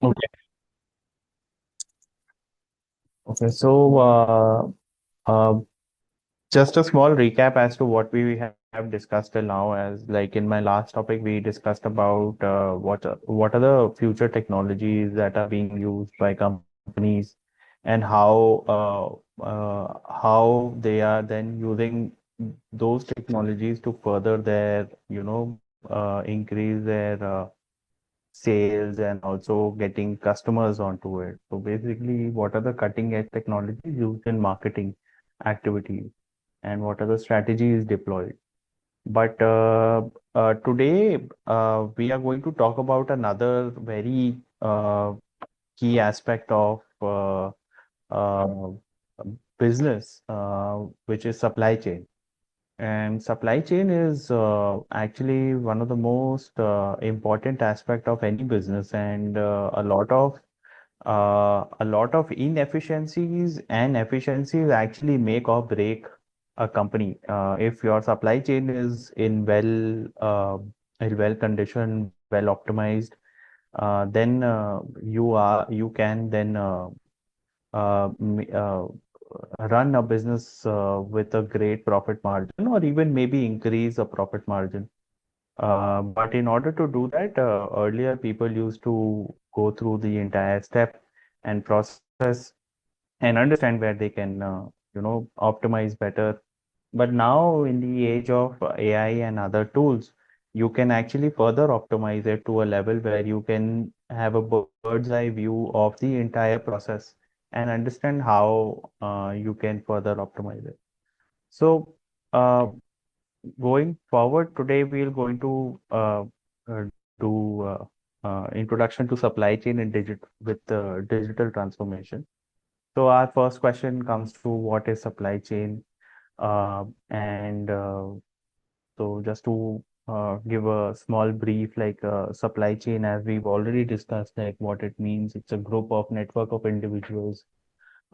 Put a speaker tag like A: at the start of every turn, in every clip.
A: Okay. Okay. So, just a small recap as to what we have discussed till now. As like in my last topic, we discussed about what are the future technologies that are being used by companies, and how they are then using those technologies to further their increase their sales and also getting customers onto it. So basically, what are the cutting edge technologies used in marketing activities and what are the strategies deployed? But today, we are going to talk about another very key aspect of uh, business, which is supply chain. And supply chain is actually one of the most important aspect of any business, and a lot of inefficiencies and efficiencies actually make or break a company. If your supply chain is in well conditioned, well optimized, then you can then run a business with a great profit margin, or even maybe increase a profit margin. But in order to do that, earlier people used to go through the entire step and process and understand where they can, optimize better. But now, in the age of AI and other tools, you can actually further optimize it to a level where you can have a bird's eye view of the entire process and understand how you can further optimize it. So, uh, going forward, today we're going to uh, do introduction to supply chain and digital transformation. So our first question comes to what is supply chain? And So just to give a small brief, like supply chain, as we've already discussed, like what it means, it's a group of network of individuals,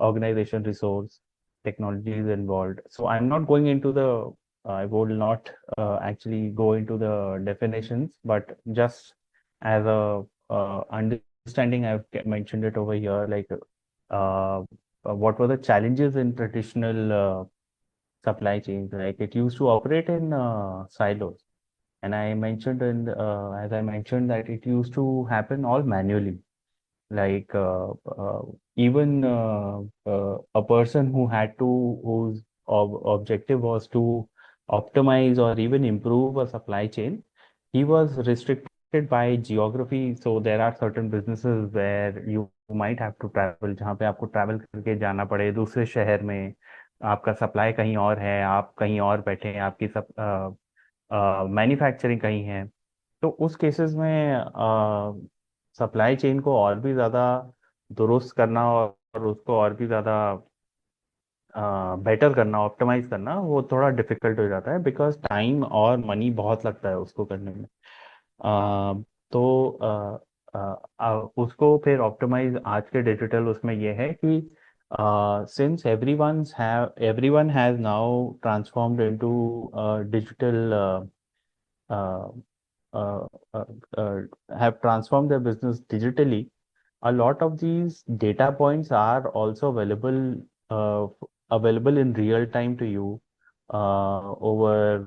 A: organization, resource, technologies involved. So I'm not going into I will not actually go into the definitions, but just as a understanding, mentioned it over here, like what were the challenges in traditional supply chains? Like it used to operate in silos, and as I mentioned that it used to happen all manually. Like even a person whose objective was to optimize or even improve a supply chain, he was restricted by geography. So there are certain businesses where you might have to travel, जहाँ पे आपको travel करके जाना पड़े दूसरे शहर में, आपका सप्लाई कहीं और है, आप कहीं और बैठे हैं, आपकी सब मैन्युफैक्चरिंग कहीं है। तो उस केसेस में सप्लाई चेन को और भी ज़्यादा दुरुस्त करना और उसको और भी ज़्यादा बेटर करना, ऑप्टिमाइज करना, वो थोड़ा डिफिकल्ट हो जाता है, बिकॉज टाइम और मनी बहुत लगता है उसको करने में। तो उसको फिर ऑप्टिमाइज आज के डिजिटल उसमें ये है कि since everyone has now transformed into digital uh, uh, uh, uh, have transformed their business digitally. A lot of these data points are also available in real time to you over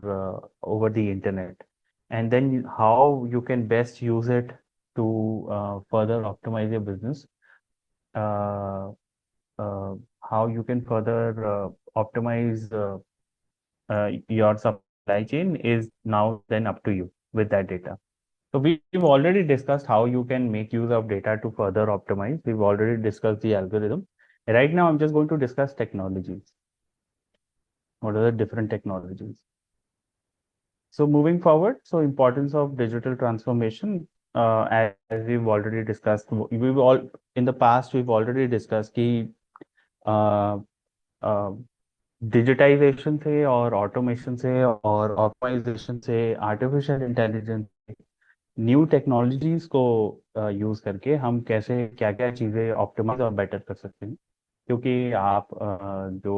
A: the internet, and then how you can best use it to further optimize your business. Uh, how you can further optimize your supply chain is now then up to you with that data. So we've already discussed how you can make use of data to further optimize. We've already discussed the algorithm. Right now, I'm just going to discuss technologies. What are the different technologies? So moving forward, so importance of digital transformation, as we've already discussed, we've all in the past we've already discussed कि uh, uh, digitisation से और automation से और optimisation से, artificial intelligence, new technologies को use करके हम कैसे क्या क्या चीज़ें ऑप्टिमाइज और बेटर कर सकते हैं। क्योंकि आप जो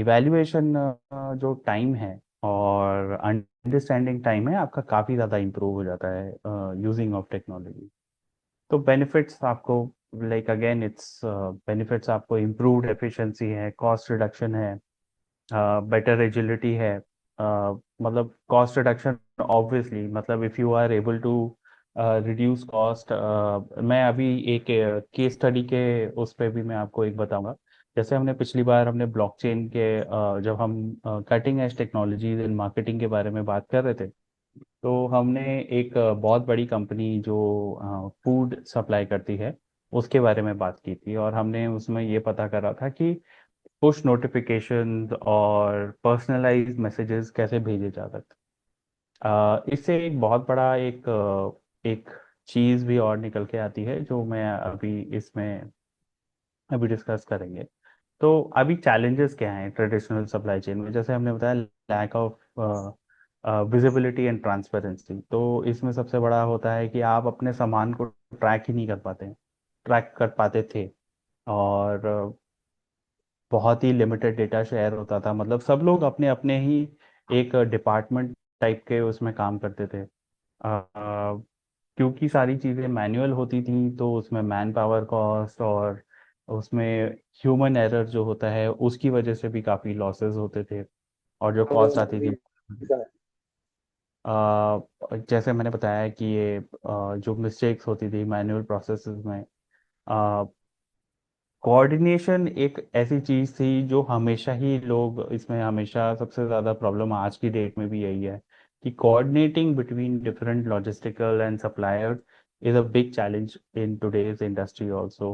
A: इवैल्यूएशन जो टाइम है और अंडरस्टैंडिंग टाइम है आपका काफ़ी ज़्यादा इम्प्रूव हो जाता है यूजिंग ऑफ टेक्नोलॉजी। तो बेनिफिट्स आपको, लाइक अगेन इट्स बेनिफिट्स आपको इम्प्रूव्ड एफिशिएंसी है, कॉस्ट रिडक्शन है, बेटर एजिलिटी है। मतलब कॉस्ट रिडक्शन ऑब्वियसली, मतलब if you are able to reduce cost. मैं अभी एक केस स्टडी के उस पे भी मैं आपको एक बताऊंगा। जैसे हमने पिछली बार हमने ब्लॉकचेन के जब हम cutting edge technologies in marketing के बारे में बात कर रहे थे, तो हमने एक बहुत बड़ी कंपनी जो फूड सप्लाई करती है उसके बारे में बात की थी, और हमने उसमें ये पता करा था कि पुश नोटिफिकेशन और पर्सनलाइज मैसेजेस कैसे भेजे जा सकते हैं। इससे एक बहुत बड़ा एक चीज़ भी और निकल के आती है जो मैं अभी इसमें अभी डिस्कस करेंगे। तो अभी चैलेंजेस क्या हैं ट्रेडिशनल सप्लाई चेन में, जैसे हमने बताया lack of visibility and transparency. तो इसमें सबसे बड़ा होता है कि आप अपने सामान को ट्रैक ही नहीं कर पाते हैं, ट्रैक कर पाते थे। और बहुत ही लिमिटेड डेटा शेयर होता था, मतलब सब लोग अपने अपने ही एक डिपार्टमेंट टाइप के उसमें काम करते थे। क्योंकि सारी चीज़ें मैनुअल होती थी तो उसमें मैन पावर कॉस्ट और उसमें ह्यूमन एरर जो होता है उसकी वजह से भी काफ़ी लॉसेस होते थे, और जो कॉस्ट आती थी जैसे मैंने बताया कि ये जो मिस्टेक्स होती थी मैनुअल प्रोसेसेस में, कोऑर्डिनेशन एक ऐसी चीज थी जो हमेशा ही लोग इसमें, हमेशा सबसे ज्यादा प्रॉब्लम आज की डेट में भी यही है कि coordinating between different logistical and suppliers is a big challenge in today's industry also.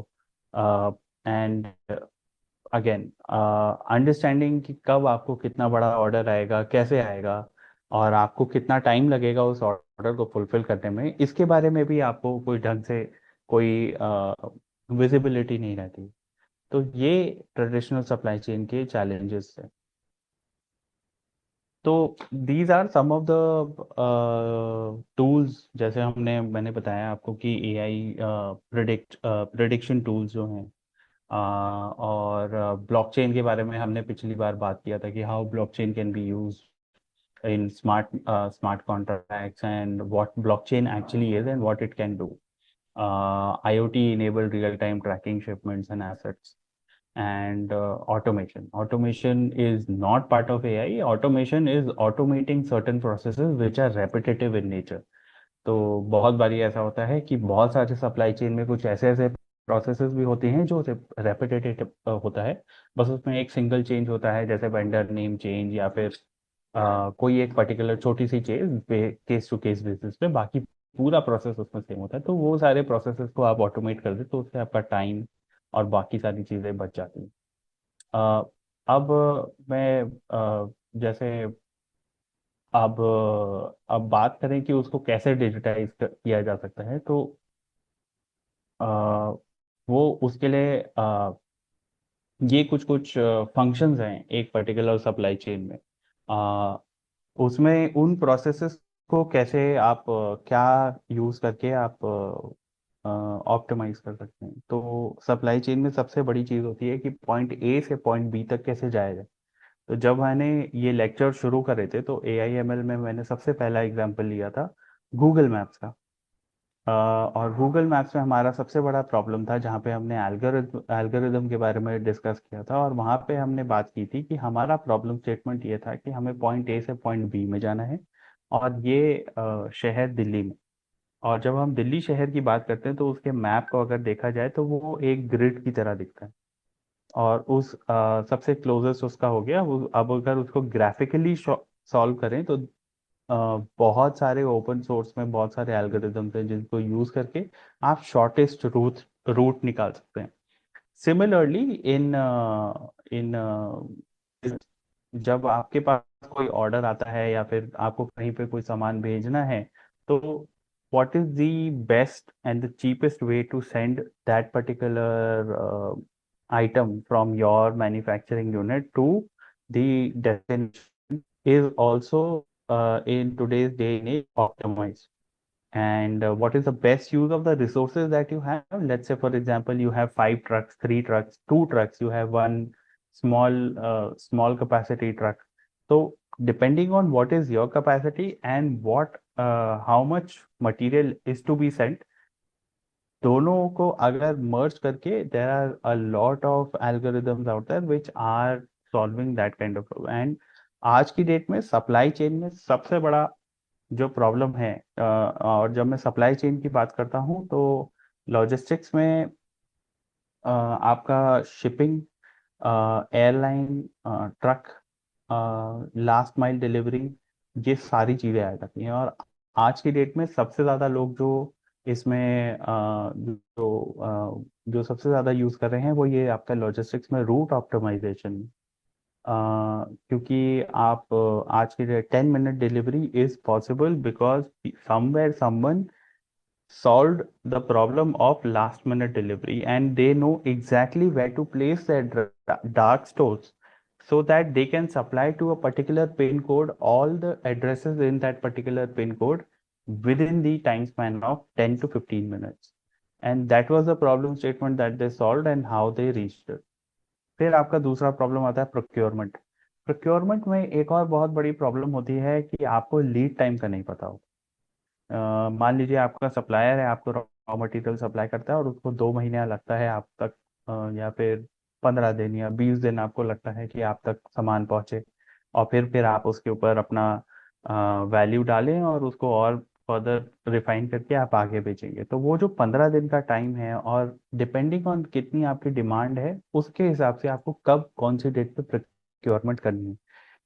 A: And again understanding कि कब आपको कितना बड़ा ऑर्डर आएगा, कैसे आएगा, और आपको कितना टाइम लगेगा उस ऑर्डर को फुलफिल करने में, इसके बारे में भी आपको कोई ढंग से कोई विजिबिलिटी नहीं रहती। तो ये ट्रेडिशनल सप्लाई चेन के चैलेंजेस हैं। तो these are some of the tools, जैसे मैंने बताया आपको कि एआई प्रिडिक्शन टूल्स जो हैं। और ब्लॉकचेन के बारे में हमने पिछली बार बात किया था कि how blockchain can be use in smart contracts and what blockchain actually is and what it can do. IoT enabled real time tracking shipments and assets. And automation is not part of AI. Automation is automating certain processes which are repetitive in nature. तो बहुत बारी ऐसा होता है कि बहुत सारे supply chain में कुछ ऐसे ऐसे प्रोसेसेस भी होते हैं जो रेपिटेटिव होता है। बस उसमें एक सिंगल चेंज होता है, जैसे वेंडर नेम चेंज या फिर कोई एक पर्टिकुलर छोटी सी change case to case basis पे, बाकी पूरा प्रोसेस उसमें सेम होता है। तो वो सारे प्रोसेसेस को आप ऑटोमेट कर दे तो उससे आपका टाइम और बाकी सारी चीज़ें बच जाती हैं। अ, अब मैं जैसे अब बात करें कि उसको कैसे डिजिटाइज किया जा सकता है, तो अ, वो उसके लिए ये कुछ कुछ फंक्शंस हैं एक पर्टिकुलर सप्लाई चेन में। अ, उसमें उन प्रोसेसेस को कैसे आप क्या यूज़ करके आप ऑप्टिमाइज कर सकते हैं। तो सप्लाई चेन में सबसे बड़ी चीज़ होती है कि पॉइंट ए से पॉइंट बी तक कैसे जाया जाए। तो जब मैंने ये लेक्चर शुरू करे थे तो AIML में मैंने सबसे पहला एग्जांपल लिया था गूगल मैप्स का। और गूगल मैप्स में हमारा सबसे बड़ा प्रॉब्लम था जहाँ पे हमने एल्गोरिदम के बारे में डिस्कस किया था, और वहाँ पे हमने बात की थी कि हमारा प्रॉब्लम स्टेटमेंट ये था कि हमें पॉइंट ए से पॉइंट बी में जाना है, और ये शहर दिल्ली में। और जब हम दिल्ली शहर की बात करते हैं तो उसके मैप को अगर देखा जाए तो वो एक ग्रिड की तरह दिखता है। और उस सबसे क्लोजेस्ट उसका हो गया वो। अब अगर उसको ग्राफिकली सॉल्व करें तो बहुत सारे ओपन सोर्स में बहुत सारे एल्गोरिदम्स हैं जिनको यूज करके आप शॉर्टेस्ट रूट रूट निकाल सकते हैं। सिमिलरली इन इन जब आपके पास कोई ऑर्डर आता है या फिर आपको कहीं पे कोई सामान भेजना है, तो what is the best and the cheapest way to send that particular item from your manufacturing unit to the destination is also in today's day and age optimized. And what is the best use of the resources that you have? Let's say, for example, you have 5 trucks, 3 trucks, 2 trucks, you have one small capacity truck. So depending on what is your capacity and what how much material is to be sent, दोनों को अगर merge करके, there are a lot of algorithms out there which are solving that kind of and आज की date में supply chain में सबसे बड़ा जो प्रॉब्लम है, और जब मैं सप्लाई चेन की बात करता हूँ तो लॉजिस्टिक्स में आपका shipping, airline, truck, last mile delivery, ये सारी चीज़ें आ जाती हैं। और आज की डेट में सबसे ज़्यादा लोग जो इसमें जो सबसे ज़्यादा यूज़ कर रहे हैं वो ये आपका लॉजिस्टिक्स में रूट ऑप्टिमाइजेशन। क्योंकि आप आज के date 10 minute delivery is possible because somewhere someone solved the problem of last minute delivery and they know exactly where to place their dark stores so that they can supply to a particular pin code all the addresses in that particular pin code within the time span of 10 to 15 minutes, and that was the problem statement that they solved and how they reached it. फिर आपका दूसरा problem आता है procurement. Procurement में एक और बहुत बड़ी प्रॉब्लम होती है कि आपको लीड टाइम का नहीं पता हो। मान लीजिए आपका सप्लायर है, आपको रॉ मटेरियल सप्लाई करता है और उसको 2 महीने लगता है आप तक, या फिर 15 दिन या 20 दिन आपको लगता है कि आप तक सामान पहुंचे, और फिर आप उसके ऊपर अपना वैल्यू डालें और उसको और फर्दर रिफाइन करके आप आगे बेचेंगे। तो वो जो 15 दिन का टाइम है, और डिपेंडिंग ऑन कितनी आपकी डिमांड है उसके हिसाब से आपको कब कौन सी डेट पे प्रोक्योरमेंट करनी है,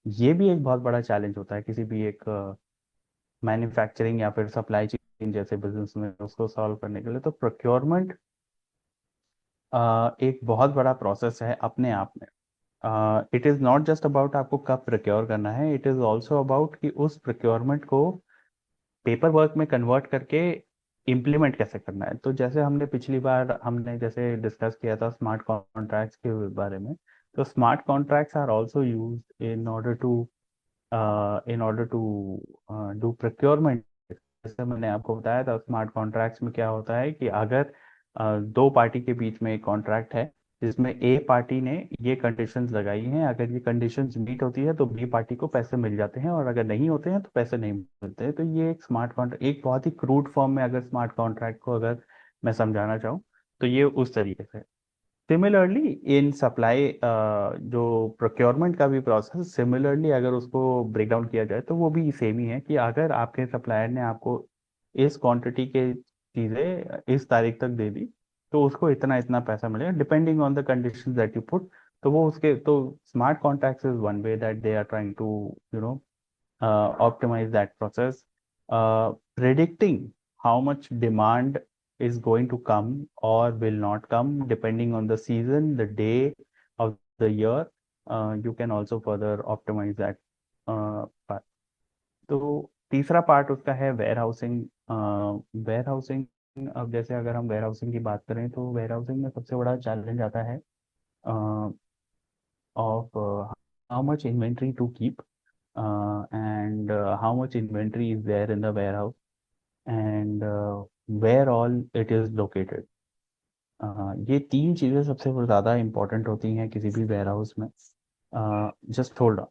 A: ये भी एक बहुत बड़ा चैलेंज होता है किसी भी एक मैन्युफैक्चरिंग या फिर सप्लाई चेन जैसे बिजनेस में उसको सॉल्व करने के लिए। तो प्रोक्योरमेंट एक बहुत बड़ा प्रोसेस है अपने आप में। It is not just about आपको कब प्रोक्योर करना है, इट इज़ ऑल्सो अबाउट कि उस प्रोक्योरमेंट को पेपर वर्क में कन्वर्ट करके इम्प्लीमेंट कैसे करना है। तो जैसे हमने पिछली बार हमने जैसे डिस्कस किया था स्मार्ट कॉन्ट्रैक्ट्स के बारे में, तो smart contracts are also used in order to do procurement. जैसे मैंने आपको बताया था स्मार्ट कॉन्ट्रैक्ट्स में क्या होता है कि अगर दो पार्टी के बीच में एक कॉन्ट्रैक्ट है जिसमें ए पार्टी ने ये कंडीशंस लगाई हैं, अगर ये कंडीशंस मीट होती है तो बी पार्टी को पैसे मिल जाते हैं, और अगर नहीं होते हैं तो पैसे नहीं मिलते हैं। तो ये एक स्मार्ट कॉन्ट्रैक्ट एक बहुत ही क्रूड फॉर्म में अगर स्मार्ट कॉन्ट्रैक्ट को अगर मैं समझाना चाहूँ तो ये उस तरीके से। सिमिलरली इन सप्लाई, जो प्रोक्योरमेंट का भी प्रोसेस सिमिलरली अगर उसको ब्रेक डाउन किया जाए तो वो भी सेम ही है कि अगर आपके सप्लायर ने आपको इस क्वांटिटी के चीज़ें इस तारीख तक दे दी तो उसको इतना इतना पैसा मिलेगा depending on the conditions that you put. तो वो उसके तो smart contracts is one way that they are trying to you know optimize that process, predicting how much demand is going to come or will not come depending on the season, the day of the year. You can also further optimize that part. तो तीसरा part उसका है where housing. Where housing, अब जैसे अगर हम where housing की बात करें तो वेयर हाउसिंग में सबसे बड़ा चैलेंज आता है of how much inventory to keep, and how much inventory is there in the warehouse, and where all it is located. ये तीन चीज़ें सबसे ज़्यादा इम्पोर्टेंट होती हैं किसी भी वेयर हाउस में। Just hold.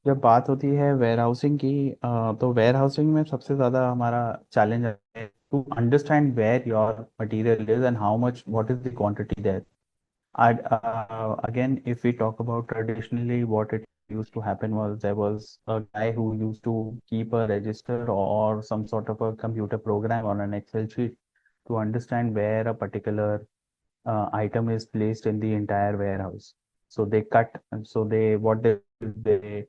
A: जब बात होती है वेयर हाउसिंग की, तो वेयर हाउसिंग में सबसे ज़्यादा हमारा चैलेंज है to understand where your material is and how much what is the quantity there. Again, if we talk about traditionally, what it used to happen was there was a guy who used to keep a register or some sort of a computer program on an Excel sheet to understand where a particular item is placed in the entire warehouse. So they cut, and so what they do is they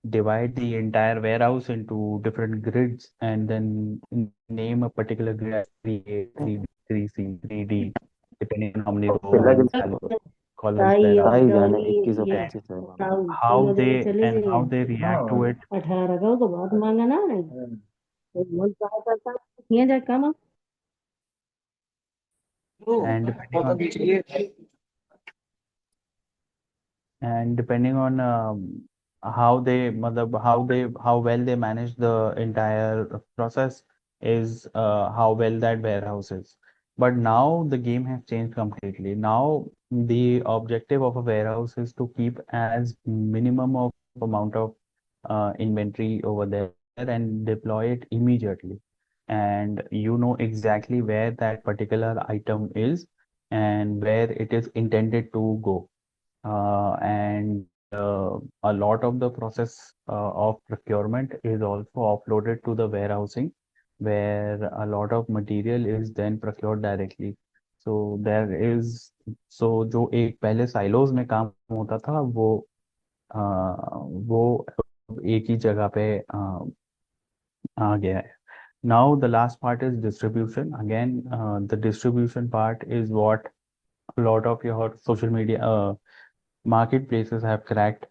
A: divide the entire warehouse into different grids and then name a particular grid as 3A, 3B, 3C, 3D, depending on how many rows and columns there are.
B: ताई जाने 21
A: And
B: 25 है
A: how they react to it,
B: 18 का तो बहुत मांगा ना तो बोल कहा करता किया जाए काम
A: and depending on how well they manage the entire process is how well that warehouse is. But now the game has changed completely. Now the objective of a warehouse is to keep as minimum of amount of inventory over there and deploy it immediately. And you know exactly where that particular item is and where it is intended to go. And a lot of the process of procurement is also offloaded to the warehousing, where a lot of material is then procured directly. So there is जो एक पहले silos में काम होता था वो एक ही जगह पे आ गया है. Now the last part is distribution. Again, the distribution part is what a lot of your social media marketplaces have cracked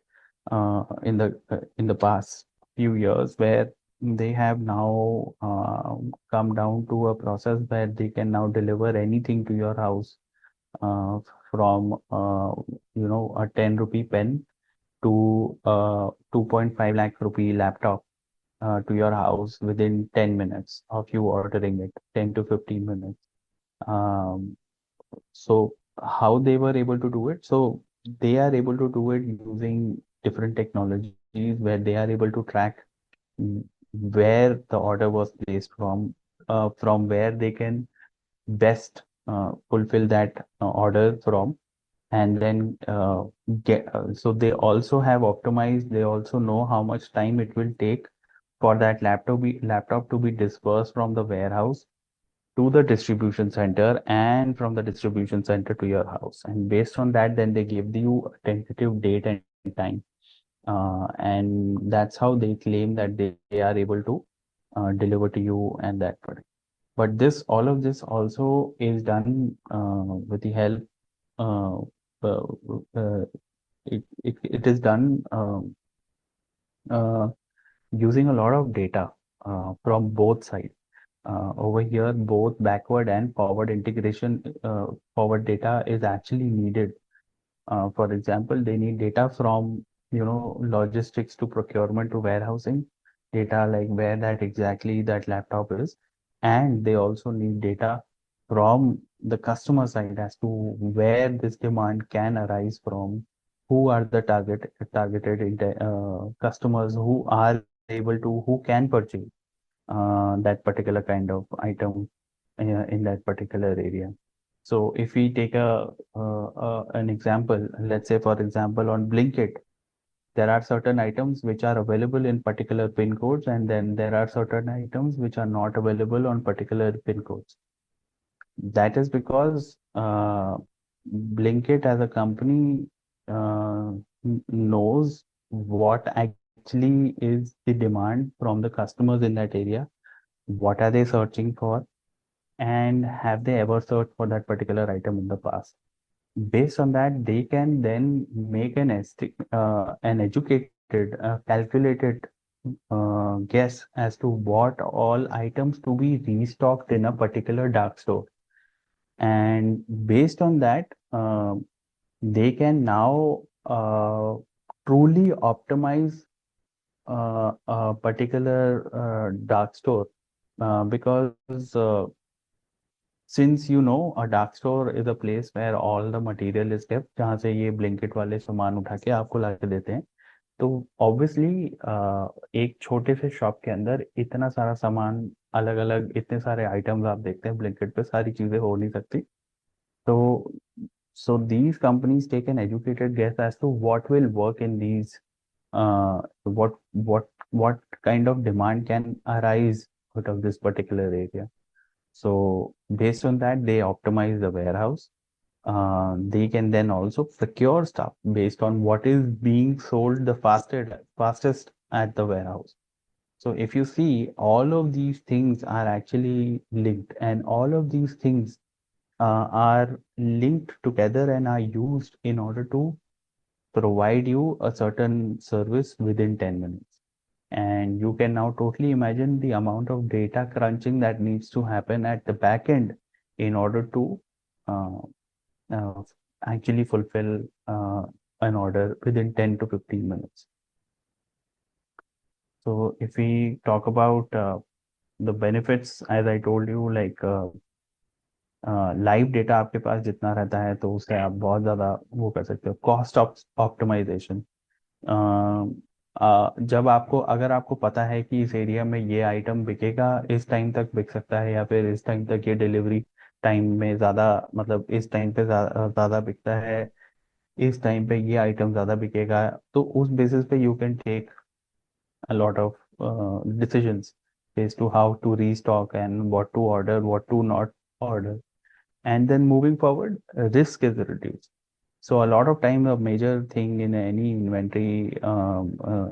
A: in the past few years, where they have now come down to a process where they can now deliver anything to your house, uh, from a 10 rupee pen to 2.5 lakh rupee laptop to your house within 10 minutes of you ordering it, 10 to 15 minutes. um, so how they were able to do it? So they are able to do it using different technologies where they are able to track mm, where the order was placed from where they can best fulfill that order from, and then so they also have optimized, they also know how much time it will take for that laptop to be dispersed from the warehouse to the distribution center and from the distribution center to your house. And based on that, then they give you a tentative date and time. And that's how they claim that they are able to deliver to you and that product. But all of this also is done with the help. Uh, uh, uh, it is done uh, using a lot of data from both sides. Over here, both backward and forward integration, forward data is actually needed. For example, they need data from, logistics to procurement to warehousing, data like where that exactly that laptop is. And they also need data from the customer side as to where this demand can arise from, who are the targeted customers who are able to, who can purchase that particular kind of item in that particular area. So if we take an example, let's say for example on Blinkit, there are certain items which are available in particular pin codes, and then there are certain items which are not available on particular pin codes. That is because Blinkit as a company knows what actually is the demand from the customers in that area, what are they searching for, and have they ever searched for that particular item in the past. Based on that, they can then make an educated, calculated guess as to what all items to be restocked in a particular dark store. And based on that, they can now truly optimize a particular dark store, because since a dark store is a place where all the material is kept, जहाँ से ये Blinkit वाले सामान उठा के आपको ला के देते हैं. तो ऑब्वियसली एक छोटे से शॉप के अंदर इतना सारा सामान, अलग अलग इतने सारे आइटम्स आप देखते हैं ब्लिंकिट पे, सारी चीजें हो नहीं सकती. तो these companies take an educated guess as to what will work in these, what kind of demand can arise out of this particular area. So based on that, they optimize the warehouse. They can then also procure stuff based on what is being sold the fastest at the warehouse. So if you see, all of these things are actually linked, and all of these things are linked together and are used in order to provide you a certain service within 10 minutes. And you can now totally imagine the amount of data crunching that needs to happen at the back end in order to uh, uh, actually fulfill an order within 10 to 15 minutes. So if we talk about the benefits, as I told you, like live data आपके पास जितना रहता है तो उससे आप बहुत ज़्यादा वो कर सकते हो कॉस्ट ऑप्टिमाइजेशन। जब आपको अगर आपको पता है कि इस एरिया में ये आइटम बिकेगा, इस टाइम तक बिक सकता है, या फिर इस टाइम तक ये डिलीवरी टाइम में ज़्यादा, मतलब इस टाइम पे ज़्यादा बिकता है, इस टाइम पे ये आइटम ज़्यादा बिकेगा, तो उस बेसिस पे you can take a lot of decisions as to how to restock and what to order, what to not order. And then moving forward, risk is reduced. So a lot of time, a major thing in any inventory,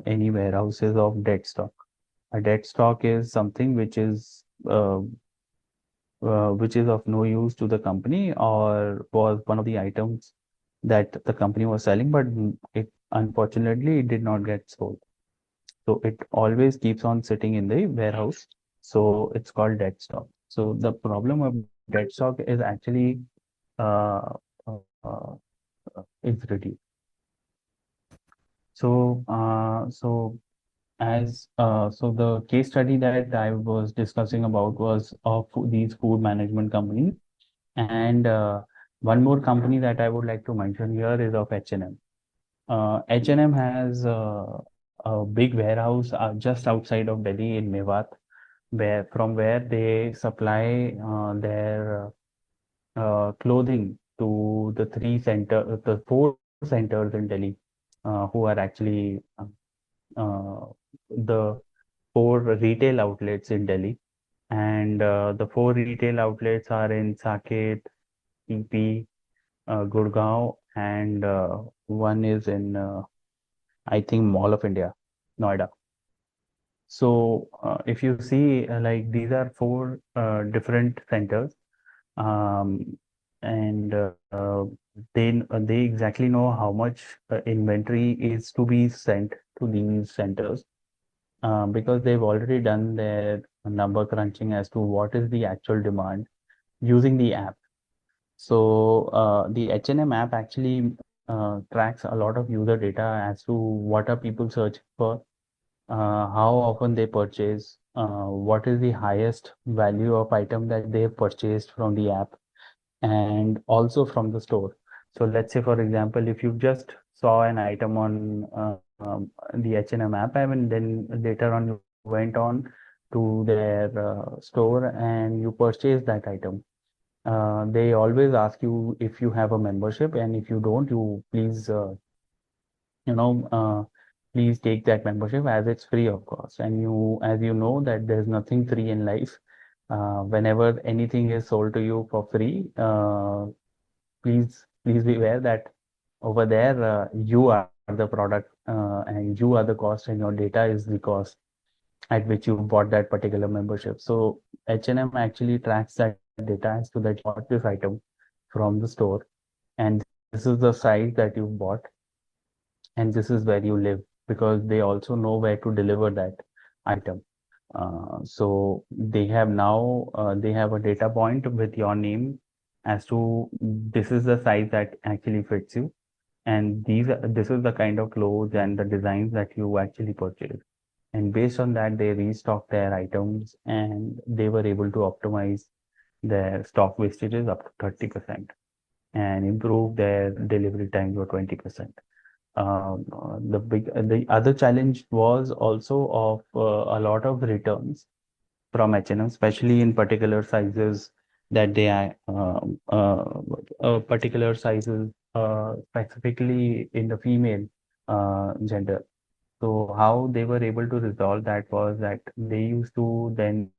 A: any warehouse is of dead stock. A dead stock is something which is of no use to the company, or was one of the items that the company was selling, but it unfortunately it did not get sold. So it always keeps on sitting in the warehouse. So it's called dead stock. So the problem of dead stock is actually uh, uh, is reduced. So so the case study that I was discussing about was of these food management companies, and one more company that I would like to mention here is of H&M. H&M has a big warehouse just outside of Delhi in Mewat, where they supply their clothing to the four centers in Delhi, who are actually uh, the four retail outlets in Delhi. And the four retail outlets are in Saket, TP, Gurgaon, and one is in, I think, Mall of India, Noida. So if you see, like these are four different centers, um, and they exactly know how much inventory is to be sent to these centers, because they've already done their number crunching as to what is the actual demand using the app. So the H&M app actually tracks a lot of user data as to what are people searching for, how often they purchase, what is the highest value of item that they have purchased from the app, and also from the store. So let's say, for example, if you just saw an item on the H&M app, and then later on you went on to their store and you purchased that item, they always ask you if you have a membership, and if you don't, you please you know please take that membership, as it's free of cost. And as you know that there's nothing free in life. Whenever anything is sold to you for free, please be aware that over there you are the product, and you are the cost, and your data is the cost at which you bought that particular membership. So H&M actually tracks that data as to that you bought this item from the store, and this is the size that you bought, and this is where you live, because they also know where to deliver that item. So they have a data point with your name as to this is the size that actually fits you, and this is the kind of clothes and the designs that you actually purchase. And based on that, they restock their items, and they were able to optimize their stock wastages up to 30% and improve their delivery times by 20%. The other challenge was also of a lot of returns from H&M, especially in particular sizes that they are particular sizes, specifically in the female gender. So how they were able to resolve that was that they used to then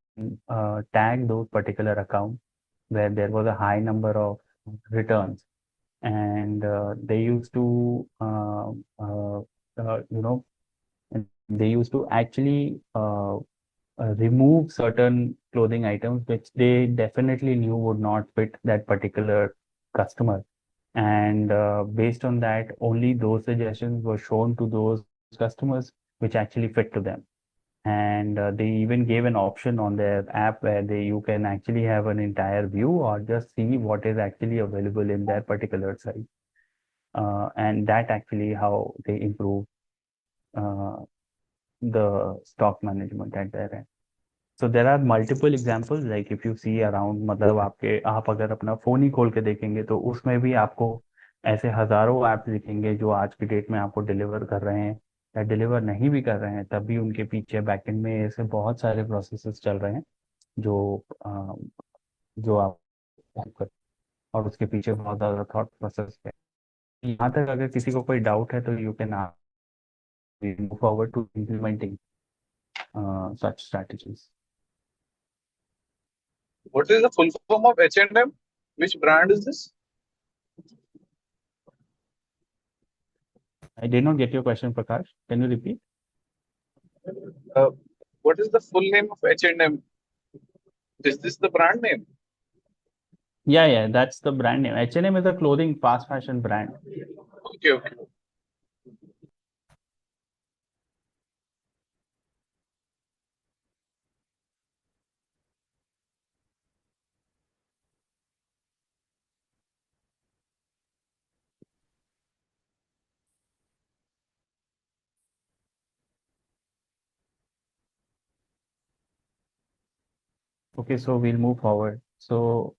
A: tag those particular accounts where there was a high number of returns, and they used to you know they used to actually remove certain clothing items which they definitely knew would not fit that particular customer. And based on that, only those suggestions were shown to those customers which actually fit to them. And they even gave an option on their app where you can actually have an entire view or just see what is actually available in their particular size. And that actually how they improve the stock management at their end. So there are multiple examples, like if you see around, मतलब आपके आप अगर अपना phone ही खोल के देखेंगे तो उसमें भी आपको ऐसे हजारों ऐप दिखेंगे जो आज की डेट में आपको डिलीवर कर रहे हैं या डिलीवर नहीं भी कर रहे हैं, तब भी उनके पीछे बैकएंड में ऐसे बहुत सारे प्रोसेसेस चल रहे हैं जो जो आप help कर, और उसके पीछे बहुत ज्यादा थॉट प्रोसेस है। यहाँ तक अगर किसी को कोई डाउट है तो you can move forward to implementing such strategies.
C: What is the full form of H&M? Which brand is this?
A: I did not get your question, Prakash. Can you repeat?
C: What is the full name of H&M? Is this the brand name?
A: Yeah, that's the brand name. H&M is a clothing fast fashion brand.
C: Okay.
A: Okay, so we'll move forward. So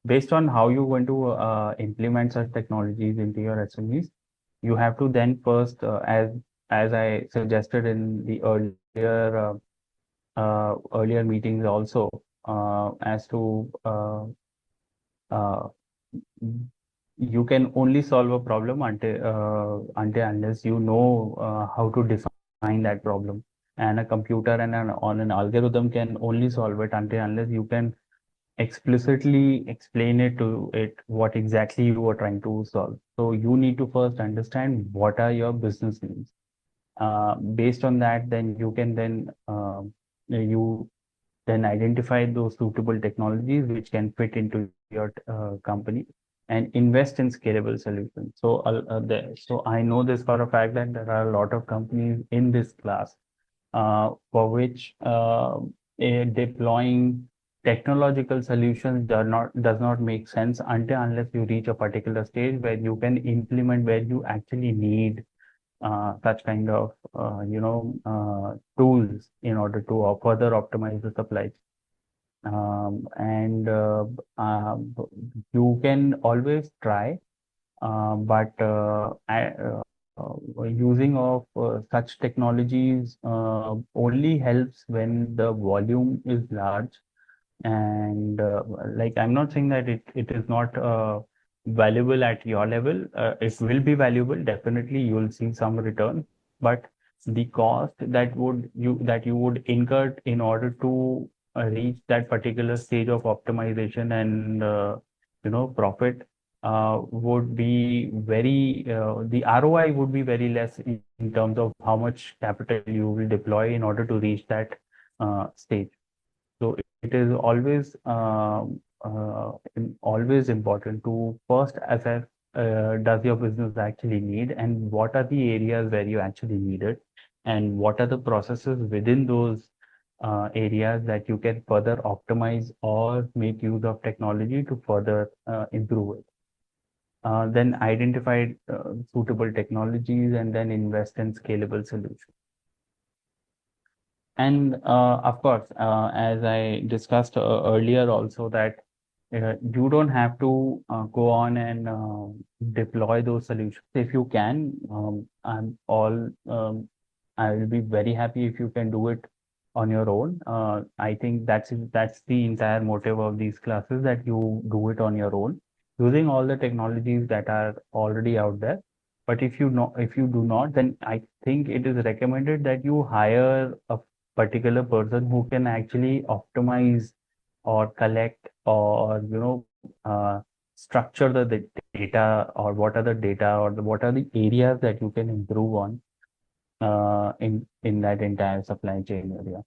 A: based on how you want to implement such technologies into your SMEs, you have to then first, as I suggested in the earlier meetings also, as to uh, you can only solve a problem until unless you know how to define that problem. And a computer and an algorithm can only solve it until unless you can explicitly explain it to it what exactly you are trying to solve. So you need to first understand what are your business needs. Based on that, then you can you then identify those suitable technologies which can fit into your company and invest in scalable solutions. So, so I know this for a fact that there are a lot of companies in this class for which deploying technological solutions does not make sense until unless you reach a particular stage where you can implement, where you actually need such kind of tools in order to further optimize the supply. And you can always try, but using of such technologies only helps when the volume is large. And like I'm not saying that it is not valuable at your level. It will be valuable, definitely you will see some return, but the cost that you would incur in order to reach that particular stage of optimization and profit would be the ROI would be very less in terms of how much capital you will deploy in order to reach that stage. So it is always important to first assess, does your business actually need, and what are the areas where you actually need it, and what are the processes within those areas that you can further optimize or make use of technology to further improve it. Then identify suitable technologies and then invest in scalable solutions. And of course, as I discussed earlier also, that you don't have to go on and deploy those solutions. If you can, I will be very happy if you can do it on your own. I think that's the entire motive of these classes, that you do it on your own using all the technologies that are already out there. But if you do not, then I think it is recommended that you hire a particular person who can actually optimize or collect or structure the data, or what are the data, or what are the areas that you can improve on in that entire supply chain area.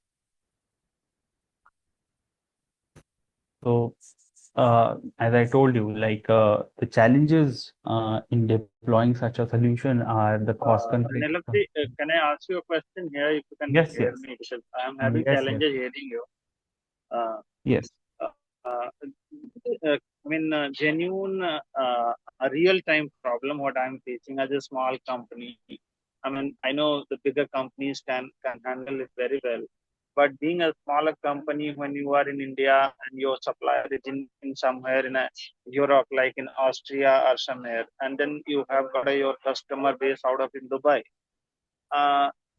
A: So, as I told you, like the challenges in deploying such a solution are the cost constraints.
D: Neelabh, can I ask you a question here if you can
A: Yes,
D: hear
A: yes,
D: me? Because I am having
A: yes, yes,
D: challenges hearing you. Uh,
A: yes.
D: Genuine, a real-time problem what I'm facing as a small company. I mean, I know the bigger companies can handle it very well, but being a smaller company, when you are in India and your supplier is in somewhere in Europe, like in Austria or somewhere, and then you have got your customer base out of in Dubai.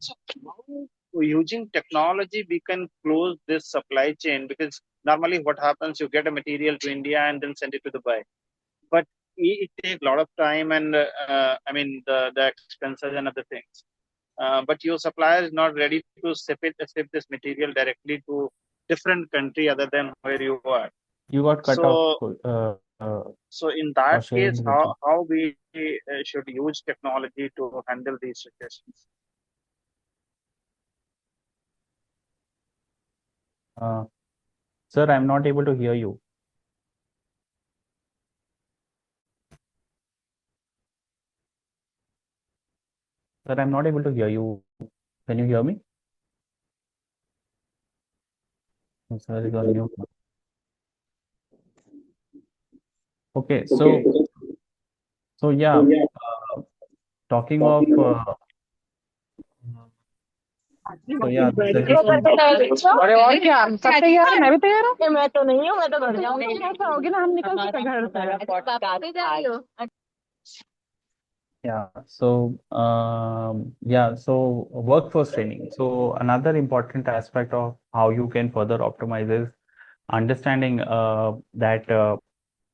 D: So how using technology we can close this supply chain, because normally what happens, you get a material to India and then send it to Dubai, but it takes a lot of time and the expenses and other things. But your supplier is not ready to ship this material directly to different country other than where you are.
A: You got cut off,
D: So so in that
A: Kaushal
D: case,
A: and Ruchi.
D: how we should use technology to handle these situations?
A: Sir, I'm not able to hear you. Sir, I'm not able to hear you. Can you hear me? Oh, sir is on mute. Okay, so yeah, talking of so yeah, the solution.
E: अरे और क्या सब तैयार है मैं भी तैयार हूँ मैं तो नहीं हूँ मैं तो घर जाऊंगी ऐसा होगी ना हम निकल चुके घर से
A: Yeah, so workforce training. So another important aspect of how you can further optimize is understanding that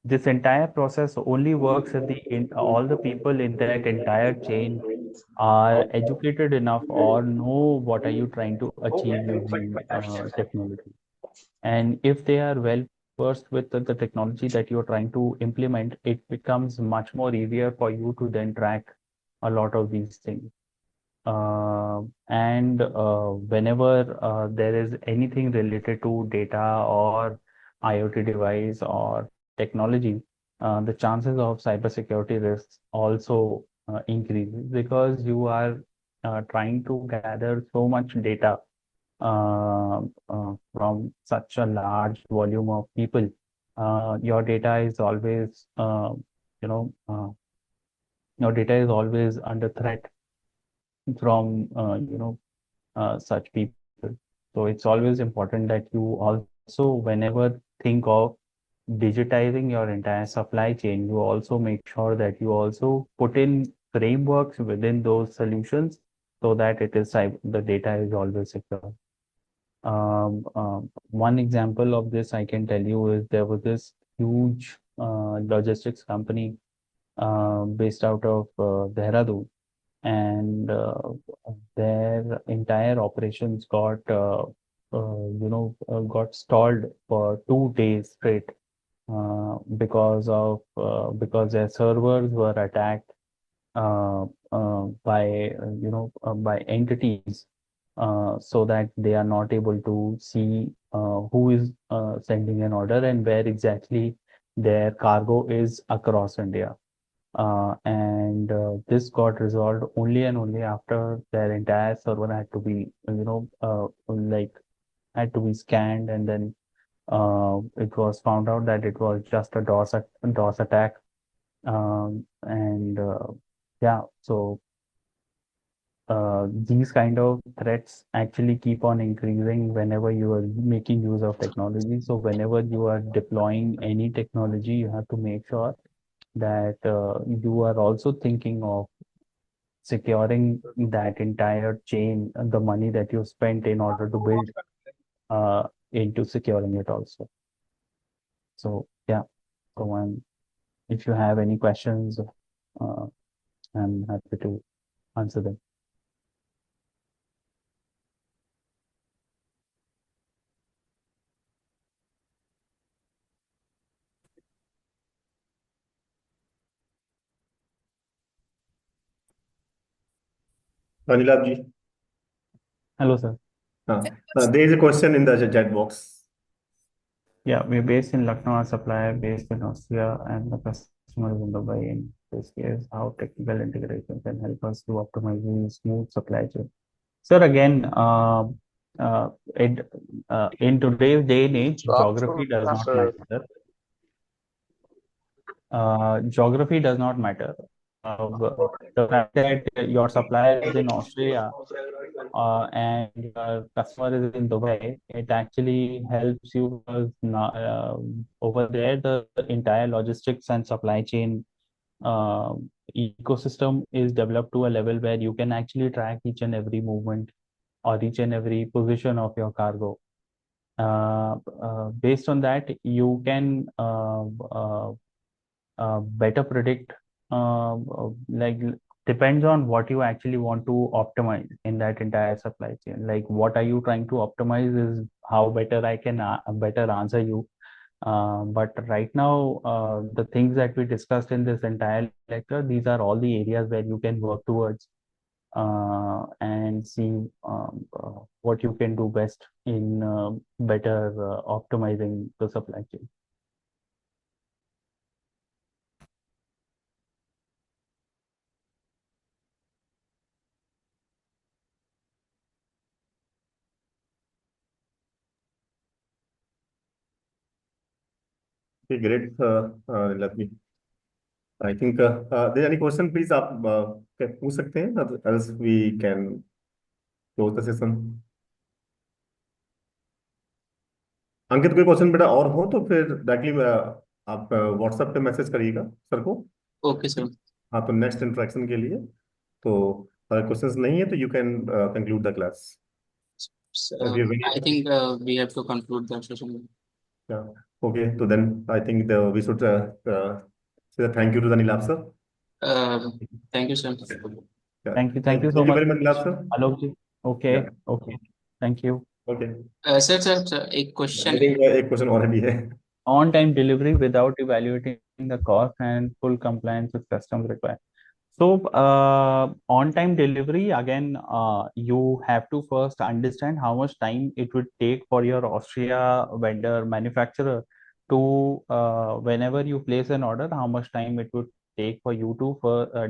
A: this entire process only works if all the people in that entire chain are educated enough or know what are you trying to achieve using technology. And if they are well versed with the technology that you're trying to implement, it becomes much more easier for you to then track a lot of these things. And whenever there is anything related to data or IoT device or technology, the chances of cybersecurity risks also increases, because you are trying to gather so much data from such a large volume of people. Your data is always, you know, your data is always under threat from, such people. So it's always important that you also, whenever think of digitizing your entire supply chain, you also make sure that you also put in frameworks within those solutions so that the data is always secure. One example of this I can tell you is there was this huge logistics company based out of Dehradun, and their entire operations got stalled for 2 days straight because their servers were attacked by entities, so that they are not able to see who is sending an order and where exactly their cargo is across India. And this got resolved only and only after their entire server had to be, had to be scanned, and then it was found out that it was just a DOS attack. And yeah, so these kind of threats actually keep on increasing whenever you are making use of technology. So whenever you are deploying any technology, you have to make sure that you are also thinking of securing that entire chain, the money that you spent in order to build into securing it also. So yeah, if you have any questions, uh, I'm happy to answer them.
F: Neelabh ji.
A: Hello, sir.
F: There is a question in the chat box.
A: Yeah, we're based in Lucknow, our supplier based in Austria, and the customer is in Dubai. In this case, how technical integration can help us to optimize the smooth supply chain. Sir, again, uh, it, in today's day and age, geography does not matter. Geography does not matter. The fact that your supplier is in Austria and your customer is in Dubai, it actually helps you because over there the entire logistics and supply chain uh, ecosystem is developed to a level where you can actually track each and every movement or each and every position of your cargo. Based on that, you can better predict like depends on what you actually want to optimize in that entire supply chain. Like what are you trying to optimize is how better I can better answer you. But right now, the things that we discussed in this entire lecture, these are all the areas where you can work towards and see what you can do best in better optimizing the supply chain.
F: Okay, great. Let me. I think there any question, please आप पूछ सकते हैं, else we can close the session. अंकित, कोई question बेटा और हो तो फिर डायरेक्टली आप व्हाट्सएप पे मैसेज करिएगा सर को.
G: Okay sir.
F: हाँ, तो नेक्स्ट इंटरेक्शन के लिए तो अगर क्वेश्चंस नहीं है तो you can conclude the class.
G: I think we have to conclude the session.
F: Yeah. Okay. So then I think we should say thank you to the Neelabh sir.
G: Thank you, sir.
F: Yeah.
A: Thank you so
F: Thank you
A: much,
F: very much, Neelabh sir.
A: Alok ji. Okay,
F: Yeah.
A: okay. Thank you.
F: Okay.
G: Sir एक question.
F: एक question और भी है.
A: On-time delivery without evaluating the cost and full compliance with customs requirements. So, on-time delivery, again, you have to first understand how much time it would take for your Austria vendor manufacturer to, whenever you place an order, how much time it would take for you to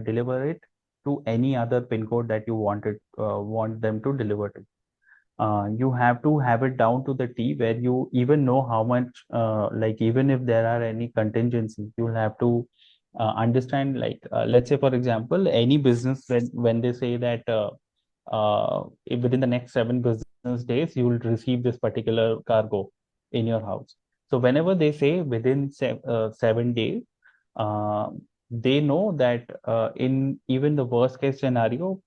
A: deliver it to any other pin code that you want them to deliver to. You have to have it down to the T where you even know how much, like even if there are any contingencies, you'll have to understand, like, let's say, for example, any business, when they say that within the next 7 business days, you will receive this particular cargo in your house. So whenever they say within 7 days, uh, they know that in even the worst case scenario,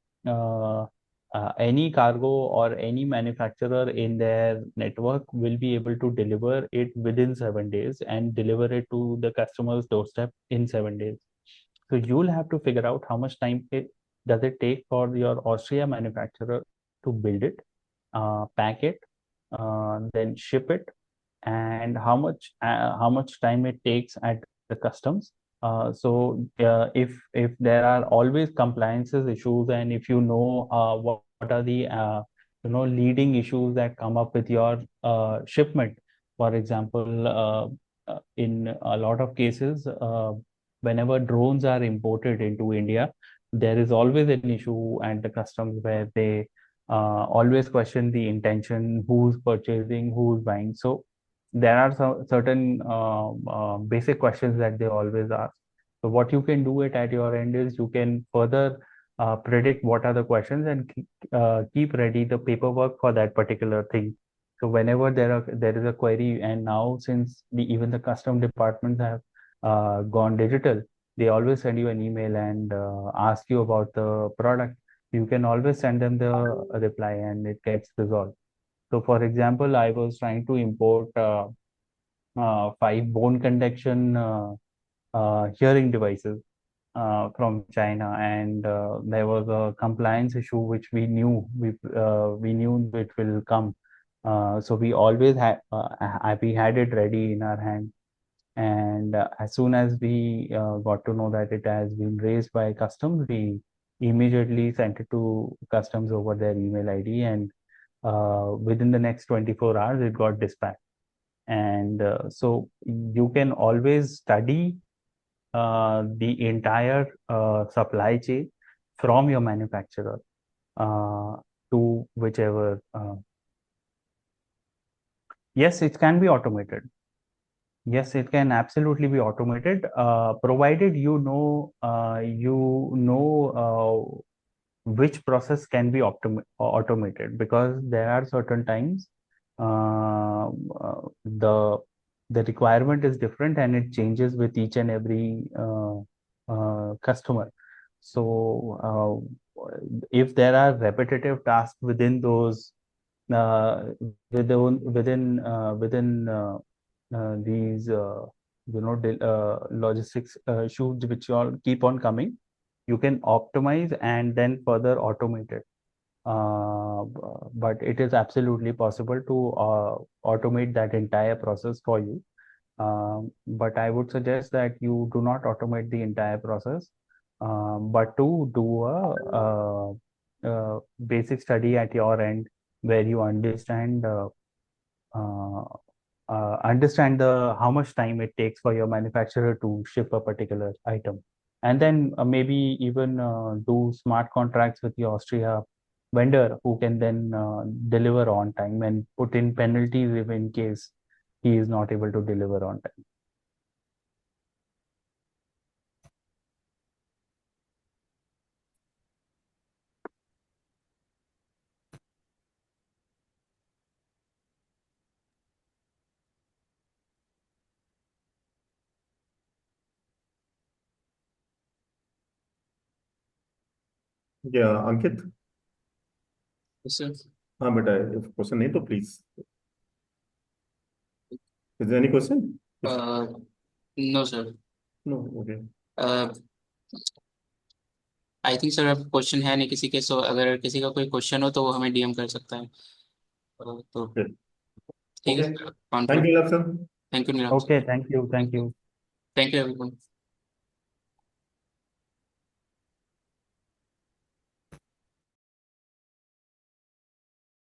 A: any cargo or any manufacturer in their network will be able to deliver it within 7 days and deliver it to the customer's doorstep in 7 days. So you'll have to figure out how much time does it take for your Austria manufacturer to build it, pack it, then ship it, and how much time it takes at the customs. If there are always compliances issues, and if you know what are the leading issues that come up with your shipment, for example, in a lot of cases, whenever drones are imported into India, there is always an issue at the customs where they always question the intention, who's purchasing, who's buying. So there are some certain basic questions that they always ask. So what you can do it at your end is you can further predict what are the questions and keep ready the paperwork for that particular thing. So whenever there is a query, and now since even the custom departments have gone digital, they always send you an email and ask you about the product. You can always send them the reply and it gets resolved. So for example, I was trying to import 5 bone conduction hearing devices from China, and there was a compliance issue which we knew it will come. So we always had we had it ready in our hand, and as soon as we got to know that it has been raised by customs, we immediately sent it to customs over their email ID, and within the next 24 hours, it got dispatched. And so you can always study the entire supply chain from your manufacturer to whichever. Yes, it can be automated. Yes, it can absolutely be automated, provided which process can be automated, because there are certain times the requirement is different and it changes with each and every customer. So if there are repetitive tasks within those uh, within these logistics issues which all keep on coming, you can optimize and then further automate it. But it is absolutely possible to automate that entire process for you. But I would suggest that you do not automate the entire process, but to do a basic study at your end where you uh, understand the how much time it takes for your manufacturer to ship a particular item, and then maybe even do smart contracts with the Austria vendor who can then deliver on time and put in penalties if in case he is not able to deliver on time.
F: Yeah, Ankit.
G: Yes, sir.
F: हाँ बेटा, if question नहीं तो please. Is there any question?
G: No, sir.
F: No, okay.
G: I think sir अब question है नहीं किसी के, सो अगर किसी का कोई क्वेश्चन हो तो वो हमें डीएम कर सकता है। तो
F: Okay.
G: ठीक है
F: Okay.
G: Sir,
F: Thank you, sir.
G: Thank you Neeraj.
A: Okay, thank you.
G: Thank you everyone.